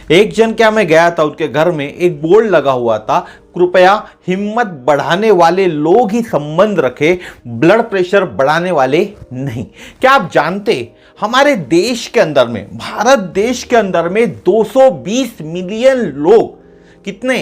एक जन क्या मैं गया था, उनके घर में एक बोर्ड लगा हुआ था, कृपया हिम्मत बढ़ाने वाले लोग ही संबंध रखें, ब्लड प्रेशर बढ़ाने वाले नहीं। क्या आप जानते हमारे देश के अंदर में, भारत देश के अंदर में 220 मिलियन लोग, कितने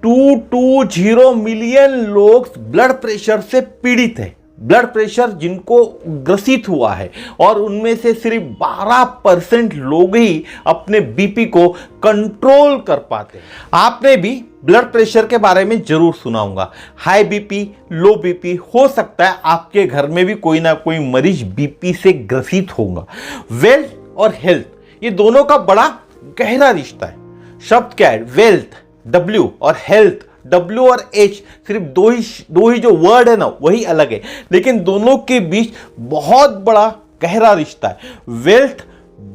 220 मिलियन लोग ब्लड प्रेशर से पीड़ित है, ब्लड प्रेशर जिनको ग्रसित हुआ है, और उनमें से सिर्फ 12% लोग ही अपने बीपी को कंट्रोल कर पाते हैं। आपने भी ब्लड प्रेशर के बारे में जरूर सुना होगा। हाई बीपी, लो बीपी, हो सकता है आपके घर में भी कोई ना कोई मरीज बीपी से ग्रसित होगा। वेल्थ और हेल्थ, ये दोनों का बड़ा गहरा रिश्ता है। शब्द क्या है? वेल्थ W और हेल्थ W और H, सिर्फ दो ही जो वर्ड है ना वही अलग है, लेकिन दोनों के बीच बहुत बड़ा गहरा रिश्ता है। वेल्थ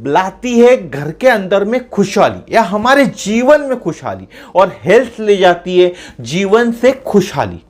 लाती है घर के अंदर में खुशहाली या हमारे जीवन में खुशहाली, और हेल्थ ले जाती है जीवन से खुशहाली।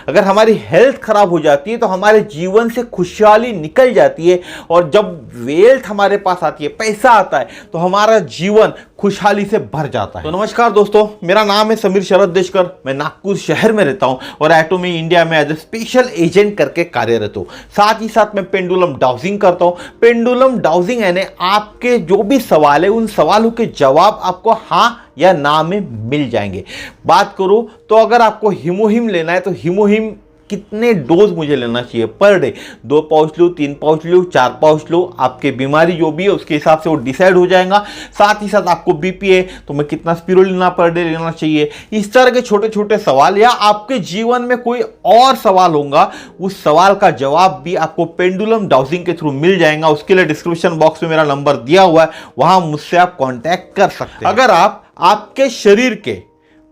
अगर हमारी हेल्थ खराब हो जाती है तो हमारे जीवन से खुशहाली निकल जाती है, और जब वेल्थ हमारे पास आती है, पैसा आता है, तो हमारा जीवन खुशहाली से भर जाता है। तो नमस्कार दोस्तों, मेरा नाम है समीर शरद देशकर, मैं नागपुर शहर में रहता हूं और एटोमी इंडिया में एज ए स्पेशल एजेंट करके कार्यरत हूं। साथ ही साथ मैं पेंडुलम डाउजिंग करता हूं। पेंडुलम डाउजिंग यानी आपके जो भी सवाल है उन सवालों के जवाब आपको हाँ या ना में मिल जाएंगे। बात करूं तो अगर आपको हीमोहिम लेना है तो हीमोहिम कितने डोज मुझे लेना चाहिए पर डे, 2 पाउच लो, 3 पाउच लो, 4 पाउच लो, आपके बीमारी जो भी है उसके हिसाब से वो डिसाइड हो जाएगा। साथ ही साथ आपको बीपी है तो मैं कितना स्पिरुलिना पर डे लेना चाहिए, इस तरह के छोटे छोटे सवाल, या आपके जीवन में कोई और सवाल होगा, उस सवाल का जवाब भी आपको पेंडुलम डाउजिंग के थ्रू मिल जाएगा। उसके लिए डिस्क्रिप्शन बॉक्स में मेरा नंबर दिया हुआ है, वहां मुझसे आप कॉन्टैक्ट कर सकते हैं। अगर आप आपके शरीर के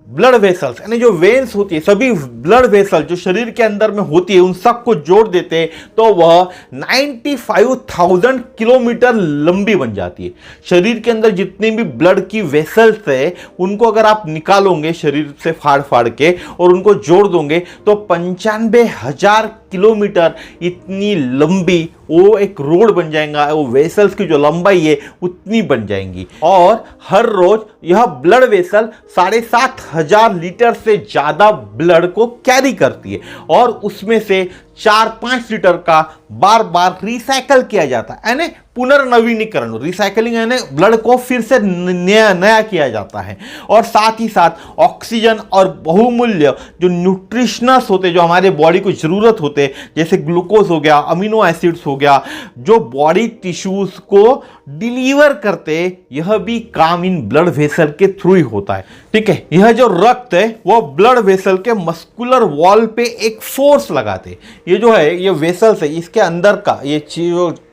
ब्लड वेसल्स यानी जो वेन्स होती है, सभी ब्लड वेसल जो शरीर के अंदर में होती है, उन सब को जोड़ देते हैं तो वह 95,000 किलोमीटर लंबी बन जाती है। शरीर के अंदर जितनी भी ब्लड की वेसल्स है उनको अगर आप निकालोगे शरीर से फाड़ फाड़ के और उनको जोड़ दोगे तो 95,000 किलोमीटर इतनी लंबी वो एक रोड बन जाएगा। वो वेसल्स की जो लंबाई है उतनी बन जाएंगी, और हर रोज यह ब्लड वेसल 7,500 लीटर से ज्यादा ब्लड को कैरी करती है, और उसमें से 4-5 लीटर का बार बार रिसाइकल किया जाता है, यानी पुनर्नवीनीकरण, रिसाइकलिंग यानी ब्लड को फिर से नया किया जाता है। और साथ ही साथ ऑक्सीजन और बहुमूल्य जो न्यूट्रिशनस होते जो हमारे बॉडी को जरूरत होते, जैसे ग्लूकोज हो गया, अमीनो एसिड्स हो गया, जो बॉडी टिश्यूज को डिलीवर करते, यह भी काम इन ब्लड वेसल के थ्रू ही होता है। ठीक है, यह जो रक्त है वो ब्लड वेसल के मस्कुलर वॉल पे एक फोर्स लगाते। ये जो है ये वेसल्स है, इसके अंदर का ये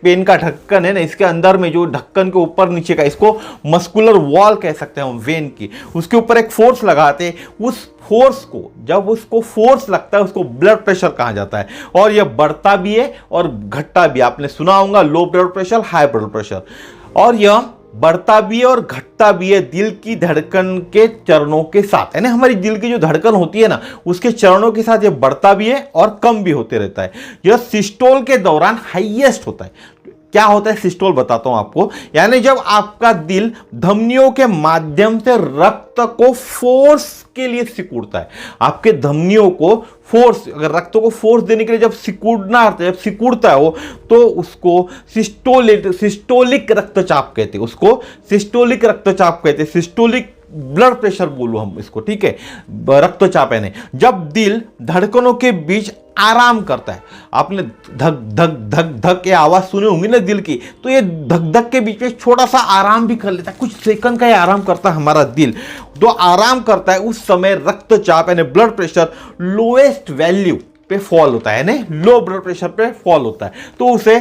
पेन का ढक्कन है ना, इसके अंदर में जो ढक्कन के ऊपर नीचे का, इसको मस्कुलर वॉल कह सकते हैं हम, वेन की, उसके ऊपर एक फोर्स लगाते। उस फोर्स को, जब उसको फोर्स लगता है उसको ब्लड प्रेशर कहा जाता है, और यह बढ़ता भी है और घटता भी। आपने सुना होगा low blood pressure, high blood pressure, और यह बढ़ता भी है और घटता भी है दिल की धड़कन के चरणों के साथ। यानी हमारी दिल की जो धड़कन होती है ना उसके चरणों के साथ ये बढ़ता भी है और कम भी होते रहता है। यह सिस्टोल के दौरान हाईएस्ट होता है। क्या होता है सिस्टोल, बताता हूं आपको। यानी जब आपका दिल धमनियों के माध्यम से रक्त को फोर्स के लिए सिकुड़ता है, आपके धमनियों को फोर्स, अगर रक्त को फोर्स देने के लिए जब सिकुड़ता है वो, तो उसको सिस्टोलिक रक्तचाप कहते हैं, उसको सिस्टोलिक रक्तचाप कहते हैं। सिस्टोलिक ब्लड प्रेशर बोलो हम इसको, ठीक है, रक्तचाप है। जब दिल धड़कनों के बीच आराम करता है, आपने धक धक धक धक ये आवाज सुनी होंगी ना दिल की, तो ये धक धक के बीच में छोटा सा आराम भी कर लेता है, कुछ सेकंड का ही आराम करता है हमारा दिल। तो आराम करता है उस समय रक्तचाप यानी ब्लड प्रेशर लोएस्ट वैल्यू पे फॉल होता है, नहीं लो ब्लड प्रेशर पे फॉल होता है, तो उसे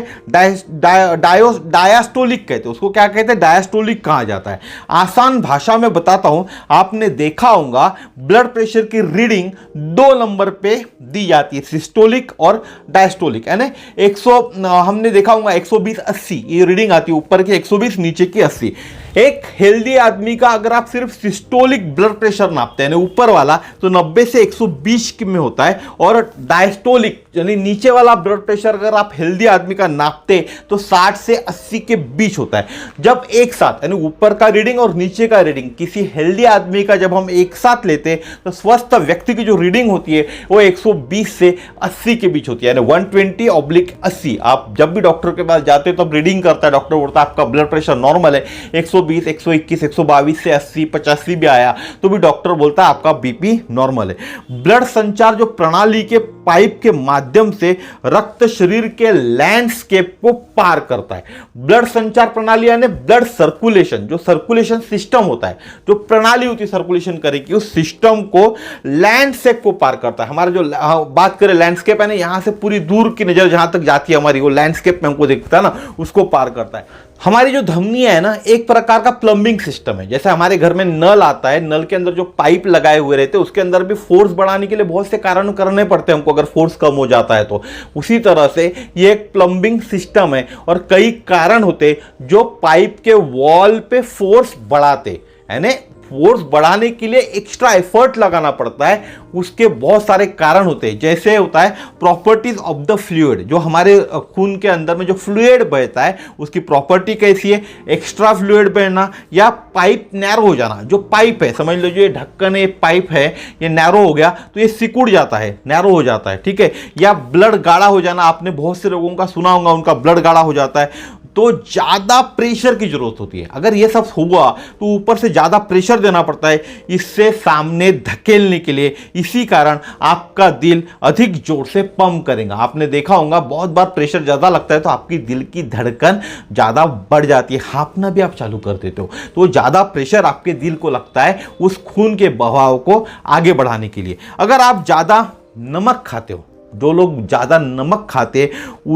डायस्टोलिक कहते हैं। उसको क्या कहते हैं? डायस्टोलिक कहा जाता है। आसान भाषा में बताता हूं, आपने देखा होगा ब्लड प्रेशर की रीडिंग 2 नंबर पे दी जाती है, सिस्टोलिक और डायस्टोलिक। यानी 100 हमने देखा होगा 120/80 ये रीडिंग आती है, ऊपर की 120 नीचे की 80। एक हेल्दी आदमी का अगर आप सिर्फ सिस्टोलिक ब्लड प्रेशर नापते हैं ऊपर वाला तो 90 से 120 में होता है, और डायस्टोलिक यानी नीचे वाला ब्लड प्रेशर अगर आप हेल्दी आदमी का नापते तो 60 से 80 के बीच होता है। जब एक साथ यानी ऊपर का रीडिंग और नीचे का रीडिंग किसी हेल्दी आदमी का जब हम एक साथ लेते तो स्वस्थ व्यक्ति की जो रीडिंग होती है वो 120 से 80 के बीच होती है, यानी 120/80। आप जब भी डॉक्टर के पास जाते हो तब रीडिंग करता है, डॉक्टर बोलता है आपका ब्लड प्रेशर नॉर्मल है, 120, 121, 122 से 80, 85 भी आया तो भी डॉक्टर बोलता है आपका बीपी नॉर्मल है। ब्लड संचार जो प्रणाली के पाइप के माध्यम से रक्त शरीर के लैंडस्केप को पार करता है। ब्लड संचार प्रणाली यानी ब्लड सर्कुलेशन, जो सर्कुलेशन सिस्टम होता है, जो प्रणाली होती है सर्कुलेशन करेगी, उस सिस्टम को लैंडस्केप को पार करता है। हमारा जो बात करें लैंडस्केप है ना, यहां से पूरी दूर की नजर जहां तक जाती है हमारी, वो लैंडस्केप में हमको दिखता है ना, उसको पार करता है। हमारी जो धमनियां है ना, एक प्रकार का प्लम्बिंग सिस्टम है। जैसे हमारे घर में नल आता है, नल के अंदर जो पाइप लगाए हुए रहते हैं उसके अंदर भी फोर्स बढ़ाने के लिए बहुत से कारण करने पड़ते हैं हमको, अगर फोर्स कम हो जाता है तो। उसी तरह से ये एक प्लम्बिंग सिस्टम है और कई कारण होते जो पाइप के वॉल पे फोर्स बढ़ाते, यानी फोर्स बढ़ाने के लिए एक्स्ट्रा एफर्ट लगाना पड़ता है। उसके बहुत सारे कारण होते हैं, जैसे होता है प्रॉपर्टीज ऑफ द फ्लूइड, जो हमारे खून के अंदर में जो फ्लूइड बहता है उसकी प्रॉपर्टी कैसी है, एक्स्ट्रा फ्लूइड बहना या पाइप नैरो हो जाना। जो पाइप है समझ लो, जो ये ढक्कन है, पाइप है, ये नैरो हो गया तो ये सिकुड़ जाता है, नैरो हो जाता है, ठीक है। या ब्लड गाढ़ा हो जाना, आपने बहुत से लोगों का सुना होगा उनका ब्लड गाढ़ा हो जाता है, तो ज्यादा प्रेशर की जरूरत होती है। अगर ये सब हुआ तो ऊपर से ज्यादा प्रेशर देना पड़ता है इससे सामने धकेलने के लिए। इसी कारण आपका दिल अधिक जोर से पंप करेगा। आपने देखा होगा बहुत बार प्रेशर ज्यादा लगता है तो आपकी दिल की धड़कन ज्यादा बढ़ जाती है, हाँफना भी आप चालू कर देते हो। तो ज्यादा प्रेशर आपके दिल को लगता है उस खून के बहाव को आगे बढ़ाने के लिए। अगर आप ज्यादा नमक खाते हो, जो लोग ज्यादा नमक खाते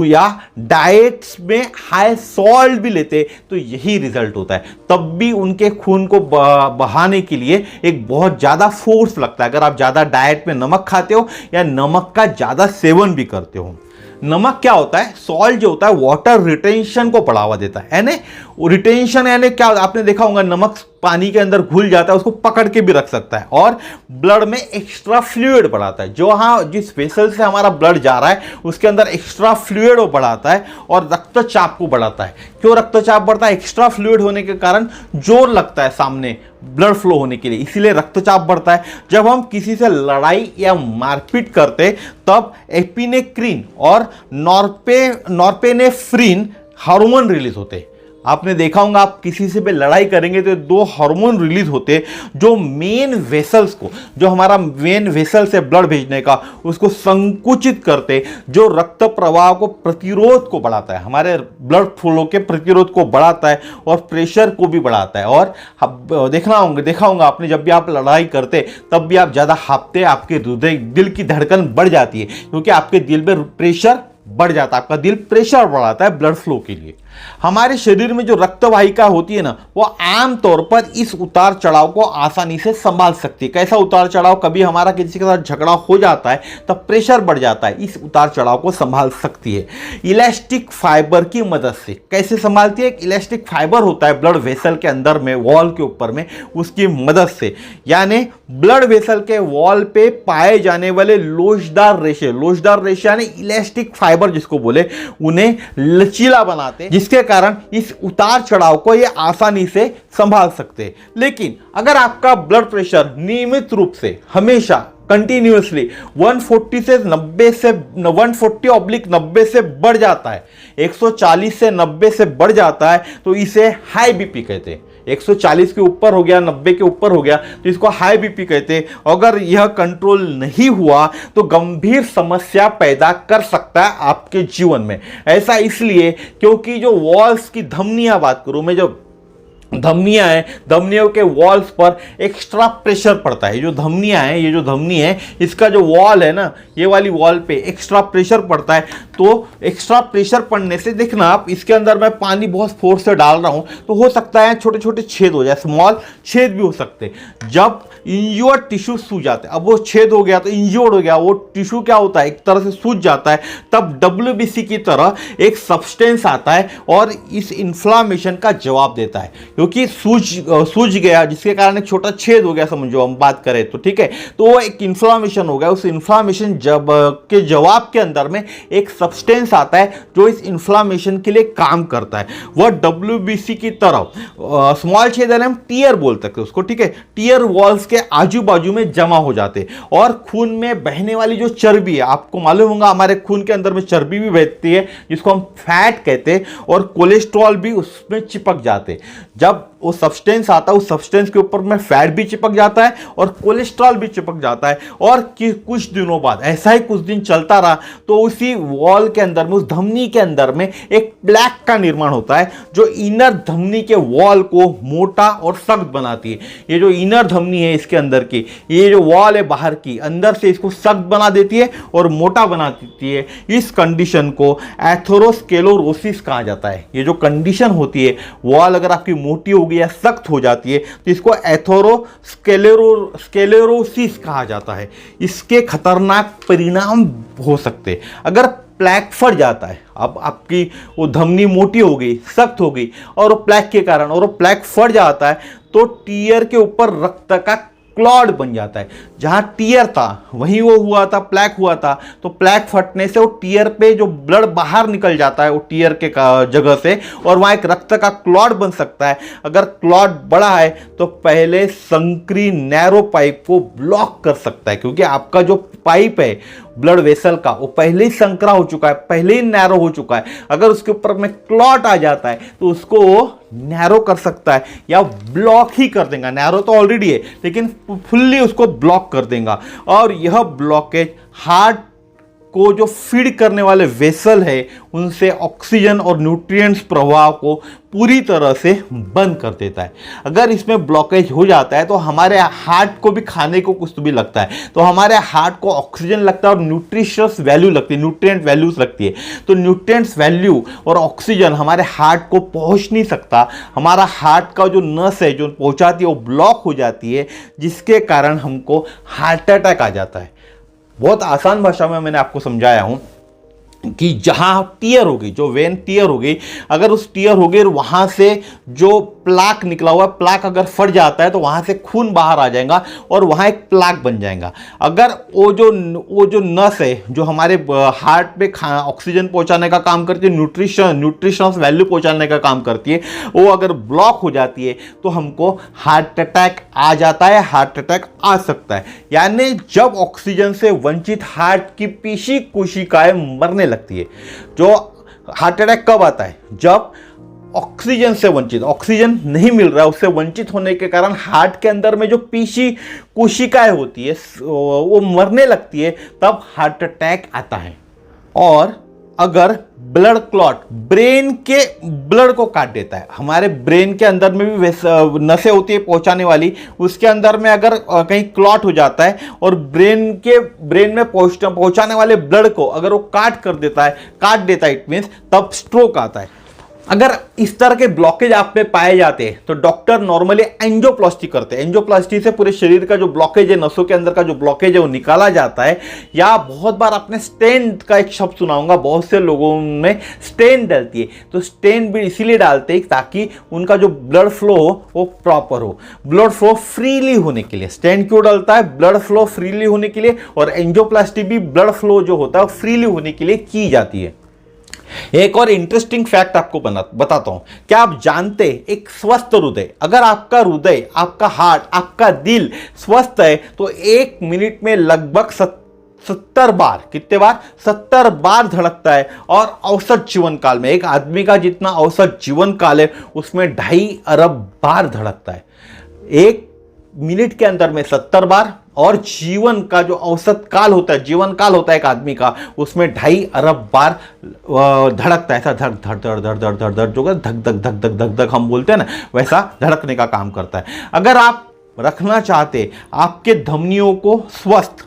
या डाइट्स में हाई सॉल्ट भी लेते तो यही रिजल्ट होता है। तब भी उनके खून को बहाने के लिए एक बहुत ज्यादा फोर्स लगता है। अगर आप ज्यादा डाइट में नमक खाते हो या नमक का ज्यादा सेवन भी करते हो। नमक क्या होता है, सॉल्ट जो होता है वाटर रिटेंशन को बढ़ावा देता है, यानी रिटेंशन यानी क्या, आपने देखा होगा नमक पानी के अंदर घुल जाता है, उसको पकड़ के भी रख सकता है, और ब्लड में एक्स्ट्रा फ्लूइड बढ़ाता है। जो हाँ जिस वेसल से हमारा ब्लड जा रहा है उसके अंदर एक्स्ट्रा फ्लूइड वो बढ़ाता है और रक्तचाप को बढ़ाता है। क्यों रक्तचाप बढ़ता है, एक्स्ट्रा फ्लूइड होने के कारण जोर लगता है सामने ब्लड फ्लो होने के लिए, इसीलिए रक्तचाप बढ़ता है। जब हम किसी से लड़ाई या मारपीट करते तब एपिनेफ्रिन और नॉरपेनेफ्रिन हार्मोन रिलीज होते हैं। आपने देखा होगा आप किसी से भी लड़ाई करेंगे तो दो हार्मोन रिलीज होते हैं जो मेन वेसल्स को, जो हमारा मेन वेसल्स है ब्लड भेजने का, उसको संकुचित करते, जो रक्त प्रवाह को प्रतिरोध को बढ़ाता है, हमारे ब्लड फ्लो के प्रतिरोध को बढ़ाता है और प्रेशर को भी बढ़ाता है। और देखा होगा आपने जब भी आप लड़ाई करते तब भी आप ज्यादा हाँफते, आपके हृदय दिल की धड़कन बढ़ जाती है क्योंकि आपके दिल में प्रेशर बढ़ जाता है, आपका दिल प्रेशर बढ़ाता है ब्लड फ्लो के लिए। हमारे शरीर में जो रक्तवाहिका होती है ना, वो आम तौर पर इस उतार चढ़ाव को आसानी से संभाल सकती है। कैसा उतार चढ़ाव, कभी हमारा किसी के साथ झगड़ा हो जाता है तब प्रेशर बढ़ जाता है, इस उतार चढ़ाव को संभाल सकती है इलास्टिक फाइबर की मदद से। कैसे संभालती है, एक इलास्टिक फाइबर होता है ब्लड वेसल के अंदर में, वॉल के ऊपर में, उसकी मदद से। यानी ब्लड वेसल के वॉल पे पाए जाने वाले लोचदार रेशे यानी इलास्टिक फाइबर जिसको बोले, उन्हें लचीला बनाते, जिसके कारण इस उतार चढ़ाव को ये आसानी से संभाल सकते हैं। लेकिन अगर आपका ब्लड प्रेशर नियमित रूप से हमेशा कंटिन्यूअसली 140 से 90 से 140/90 से बढ़ जाता है, 140 से 90 से बढ़ जाता है तो इसे हाई बीपी कहते हैं। 140 के ऊपर हो गया, 90 के ऊपर हो गया तो इसको हाई बीपी कहते हैं। अगर यह कंट्रोल नहीं हुआ तो गंभीर समस्या पैदा कर सकता है आपके जीवन में। ऐसा इसलिए क्योंकि जो वॉल्स की धमनियां बात करूं मैं, जो धमनियां हैं, धमनियों के वॉल्स पर एक्स्ट्रा प्रेशर पड़ता है। जो धमनियां हैं, ये जो धमनी है, इसका जो वॉल है ना, ये वाली वॉल पे एक्स्ट्रा प्रेशर पड़ता है। तो एक्स्ट्रा प्रेशर पड़ने से देखना आप, इसके अंदर मैं पानी बहुत फोर्स से डाल रहा हूं तो हो सकता है छोटे छोटे छेद हो जाए, स्मॉल छेद भी हो सकते हैं। जब इंज्योर्ड टिश्यू सूज जाते हैं। अब वो छेद हो गया तो इंज्योर्ड हो गया, वो टिश्यू क्या होता है, एक तरह से सूज जाता है। तब WBC की तरह एक सब्सटेंस आता है और इस इन्फ्लामेशन का जवाब देता है, क्योंकि सूज गया जिसके कारण एक छोटा छेद हो गया, समझो हम बात करें तो, ठीक है। तो वो एक इन्फ्लामेशन हो गया, उस इन्फ्लामेशन के जवाब के अंदर में एक सब्सटेंस आता है जो इस इन्फ्लामेशन के लिए काम करता है। वह WBC की तरह स्मॉल छेद हम टीयर बोल सकते हैं उसको, ठीक है। टीयर वॉल्स के आजू बाजू में जमा हो जाते और खून में बहने वाली जो चर्बी है, आपको मालूम होगा हमारे खून के अंदर में चर्बी भी बहती है जिसको हम फैट कहते हैं, और कोलेस्ट्रॉल भी उसमें चिपक जाते। जब वो सब्सटेंस आता है, उस सब्सटेंस के ऊपर में फैट भी चिपक जाता है और कोलेस्ट्रॉल भी चिपक जाता है, और कुछ दिनों बाद, ऐसा ही कुछ दिन चलता रहा, तो उसी वॉल के अंदर में, उस धमनी के अंदर में एक प्लैक का निर्माण होता है जो इनर धमनी के वॉल को मोटा और सख्त बनाती है। ये जो इनर धमनी है इसके अंदर की, ये जो वॉल है बाहर की, अंदर से इसको सख्त बना देती है और मोटा बना देती है। इस कंडीशन को एथेरोस्क्लेरोसिस कहा जाता है। ये जो कंडीशन होती है, वॉल अगर आपकी मोटी होगी या सख्त हो जाती है तो इसको एथेरोस्क्लेरोसिस कहा जाता है। इसके खतरनाक परिणाम हो सकते हैं। अगर प्लैक फट जाता है, अब आपकी वो धमनी मोटी हो गई, सख्त हो गई, और वो प्लैक के कारण, और वो प्लैक फट जाता है तो टीयर के ऊपर रक्त का क्लॉड बन जाता है। जहां टीयर था वहीं वो हुआ था, प्लैक हुआ था, तो प्लैक फटने से वो टीयर पे जो ब्लड बाहर निकल जाता है वो टीयर के जगह से, और वहां एक रक्त का क्लॉट बन सकता है। अगर क्लॉट बड़ा है तो पहले संकरी नैरो पाइप को ब्लॉक कर सकता है, क्योंकि आपका जो पाइप है ब्लड वेसल का, वो पहले ही संकरा हो चुका है, पहले ही नैरो हो चुका है। अगर उसके ऊपर में क्लॉट आ जाता है तो उसको नैरो कर सकता है या ब्लॉक ही कर देगा। नैरो तो ऑलरेडी है लेकिन फुल्ली उसको ब्लॉक कर देगा, और यह ब्लॉकेज हार्ट को जो फीड करने वाले वेसल है उनसे ऑक्सीजन और न्यूट्रिएंट्स प्रवाह को पूरी तरह से बंद कर देता है। अगर इसमें ब्लॉकेज हो जाता है तो हमारे हार्ट को भी खाने को कुछ तो भी लगता है, तो हमारे हार्ट को ऑक्सीजन लगता है और न्यूट्रिशियस वैल्यू लगती है, न्यूट्रिएंट वैल्यूज लगती है। तो न्यूट्रिएंट्स वैल्यू और ऑक्सीजन हमारे हार्ट को पहुंच नहीं सकता। हमारा हार्ट का जो नस है जो पहुंचाती है वो ब्लॉक हो जाती है, जिसके कारण हमको हार्ट अटैक आ जाता है। बहुत आसान भाषा में मैंने आपको समझाया हूं कि जहां टीयर होगी, जो वेन टीयर होगी, अगर उस टीयर होगी और वहां से जो प्लाक निकला हुआ प्लाक अगर फट जाता है तो वहां से खून बाहर आ जाएगा और वहां एक प्लाक बन जाएगा। अगर वो जो नस है जो हमारे हार्ट पे ऑक्सीजन पहुंचाने का काम करती है, न्यूट्रिशंस वैल्यू पहुंचाने का काम करती है, वो अगर ब्लॉक हो जाती है तो हमको हार्ट अटैक आ जाता है, हार्ट अटैक आ सकता है। यानी जब ऑक्सीजन से वंचित हार्ट की पेशी कोशिकाएं मरने लगती है। जो हार्ट अटैक कब आता है? जब ऑक्सीजन से वंचित, ऑक्सीजन नहीं मिल रहा है, उससे वंचित होने के कारण हार्ट के अंदर में जो पेशी कोशिकाएं होती है वो मरने लगती है, तब हार्ट अटैक आता है। और अगर ब्लड क्लॉट ब्रेन के ब्लड को काट देता है, हमारे ब्रेन के अंदर में भी नसें होती है पहुंचाने वाली, उसके अंदर में अगर कहीं क्लॉट हो जाता है और ब्रेन में पहुंचाने वाले ब्लड को अगर वो काट देता है, इट मींस तब स्ट्रोक आता है। अगर इस तरह के ब्लॉकेज आप में पाए जाते हैं तो डॉक्टर नॉर्मली एंजियोप्लास्टी करते हैं। एंजियोप्लास्टी से पूरे शरीर का जो ब्लॉकेज है, नसों के अंदर का जो ब्लॉकेज है वो निकाला जाता है। या बहुत बार आपने स्टेंट का एक शब्द सुना होगा, बहुत से लोगों में स्टेंट डलती है, तो स्टेंट भी इसीलिए डालते हैं ताकि उनका जो ब्लड फ्लो हो वो प्रॉपर हो, ब्लड फ्लो फ्रीली होने के लिए। स्टेंट क्यों डलता है? ब्लड फ्लो फ्रीली होने के लिए, और एंजियोप्लास्टी भी ब्लड फ्लो जो होता है वो फ्रीली होने के लिए की जाती है। एक और इंटरेस्टिंग फैक्ट आपको बताता हूं। क्या आप जानते हैं एक स्वस्थ हृदय, अगर आपका हृदय, आपका हार्ट, आपका दिल स्वस्थ है तो 1 मिनट में लगभग 70 बार, कितने बार? 70 बार धड़कता है। और औसत जीवन काल में, एक आदमी का जितना औसत जीवन काल है उसमें 2.5 अरब बार धड़कता है। 1 मिनट के अंदर में 70 बार, और जीवन का जो औसत काल होता है, जीवन काल होता है एक आदमी का, उसमें 2.5 अरब बार धड़कता है। ऐसा धड़ धड़ धड़ धड़ धड़ धड़ धड़ जो धक धक धक धक धक धक हम बोलते हैं ना, वैसा धड़कने का काम करता है। अगर आप रखना चाहते आपके धमनियों को स्वस्थ,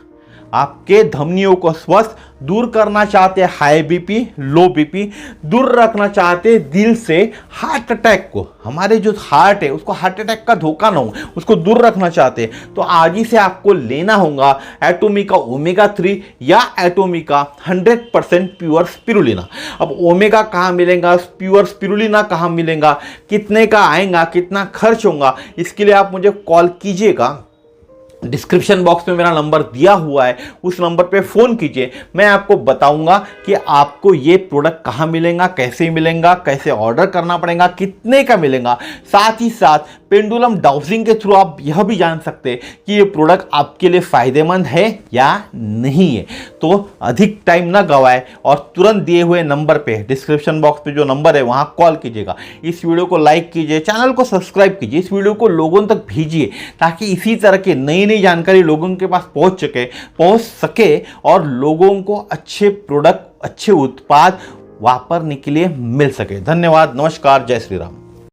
आपके धमनियों को स्वस्थ, दूर करना चाहते हैं हाई बीपी, लो बीपी, दूर रखना चाहते हैं दिल से हार्ट अटैक को, हमारे जो हार्ट है उसको हार्ट अटैक का धोखा ना हो, उसको दूर रखना चाहते हैं, तो आज ही से आपको लेना होगा एटोमिका ओमेगा 3 या एटोमिका 100% प्योर स्पिरुलिना। अब ओमेगा कहाँ मिलेगा, प्योर स्पिरुलिना कहाँ मिलेगा, कितने का आएगा, कितना खर्च होगा, इसके लिए आप मुझे कॉल कीजिएगा। डिस्क्रिप्शन बॉक्स में मेरा नंबर दिया हुआ है, उस नंबर पे फ़ोन कीजिए, मैं आपको बताऊंगा कि आपको ये प्रोडक्ट कहाँ मिलेगा, कैसे मिलेगा, कैसे ऑर्डर करना पड़ेगा, कितने का मिलेगा। साथ ही साथ पेंडुलम डाउजिंग के थ्रू आप यह भी जान सकते हैं कि ये प्रोडक्ट आपके लिए फ़ायदेमंद है या नहीं है। तो अधिक टाइम ना गवाए और तुरंत दिए हुए नंबर पे, डिस्क्रिप्शन बॉक्स पे जो नंबर है वहाँ कॉल कीजिएगा। इस वीडियो को लाइक कीजिए, चैनल को सब्सक्राइब कीजिए, इस वीडियो को लोगों तक भेजिए ताकि इसी तरह के नई नई जानकारी लोगों के पास पहुंच सके और लोगों को अच्छे प्रोडक्ट, अच्छे उत्पाद वापरने के लिए मिल सके। धन्यवाद, नमस्कार, जय श्री राम।